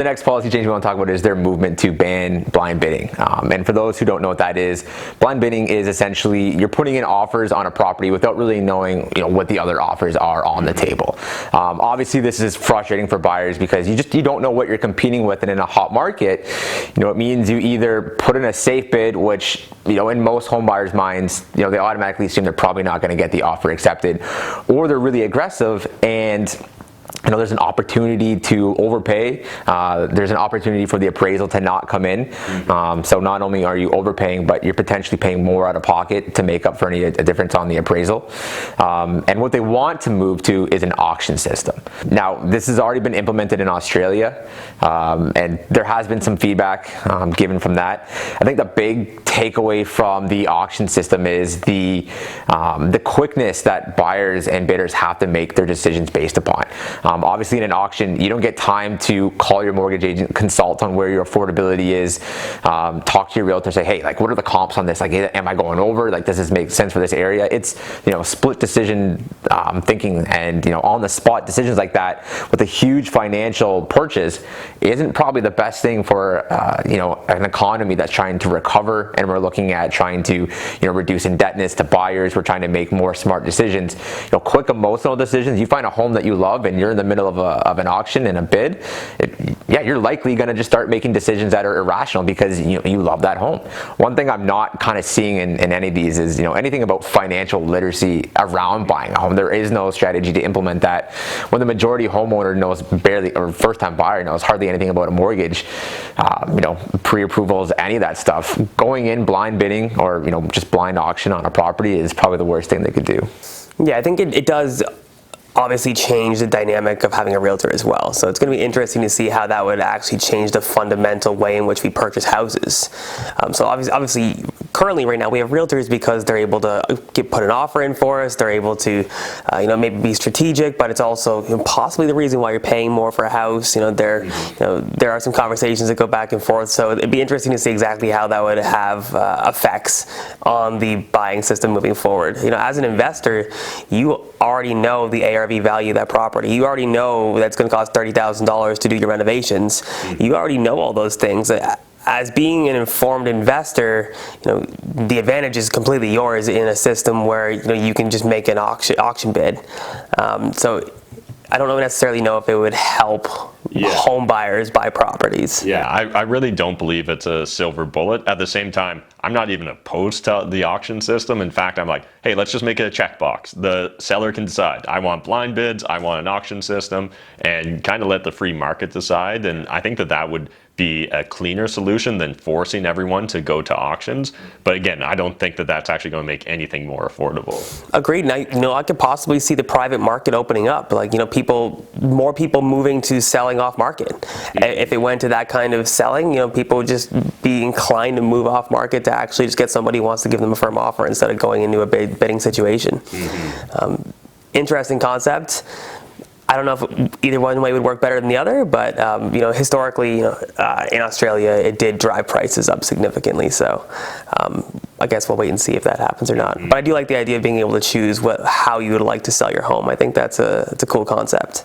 The next policy change we want to talk about is their movement to ban blind bidding. And for those who don't know what that is, blind bidding is essentially you're putting in offers on a property without really knowing, what the other offers are on the table. Obviously, this is frustrating for buyers because you don't know what you're competing with, and in a hot market, it means you either put in a safe bid, which in most home buyers' minds, they automatically assume they're probably not going to get the offer accepted, or they're really aggressive and there's an opportunity to overpay. There's an opportunity for the appraisal to not come in. So not only are you overpaying, but you're potentially paying more out of pocket to make up for any difference on the appraisal. And what they want to move to is an auction system. Now, this has already been implemented in Australia, and there has been some feedback given from that. I think the big takeaway from the auction system is the quickness that buyers and bidders have to make their decisions based upon. Obviously, in an auction, you don't get time to call your mortgage agent, consult on where your affordability is, talk to your realtor, say, hey, what are the comps on this? Am I going over? Does this make sense for this area? It's, split decision thinking, and, on the spot decisions like that with a huge financial purchase isn't probably the best thing for, an economy that's trying to recover, and we're looking at trying to, reduce indebtedness to buyers. We're trying to make more smart decisions. Quick emotional decisions. You find a home that you love and you're in the middle of an auction and a bid, you're likely going to just start making decisions that are irrational because you love that home. One thing I'm not kind of seeing in any of these is anything about financial literacy around buying a home. There is no strategy to implement that when the majority homeowner knows barely, or first-time buyer knows hardly anything about a mortgage, pre-approvals, any of that stuff. Going in blind bidding or just blind auction on a property is probably the worst thing they could do. Yeah, I think it does obviously change the dynamic of having a realtor as well. So it's going to be interesting to see how that would actually change the fundamental way in which we purchase houses. So obviously, currently right now we have realtors because they're able to put an offer in for us. They're able to, maybe be strategic, but it's also possibly the reason why you're paying more for a house. There are some conversations that go back and forth. So it'd be interesting to see exactly how that would have effects on the buying system moving forward. As an investor, you already know the ARV value of that property. You already know that's going to cost $30,000 to do your renovations. You already know all those things. As being an informed investor, the advantage is completely yours in a system where you can just make an auction bid. So I don't necessarily know if it would help home buyers buy properties. Yeah, I really don't believe it's a silver bullet. At the same time, I'm not even opposed to the auction system. In fact, I'm like, hey, let's just make it a checkbox. The seller can decide. I want blind bids, I want an auction system, and kind of let the free market decide. And I think that would be a cleaner solution than forcing everyone to go to auctions. But again, I don't think that's actually going to make anything more affordable. Agreed. And I could possibly see the private market opening up. More people moving to selling off market. If it went to that kind of selling, people would just be inclined to move off market to actually just get somebody who wants to give them a firm offer instead of going into a bidding situation. Interesting concept. I don't know if either one way would work better than the other, but historically, in Australia, it did drive prices up significantly. So I guess we'll wait and see if that happens or not. But I do like the idea of being able to choose how you would like to sell your home. I think it's a cool concept.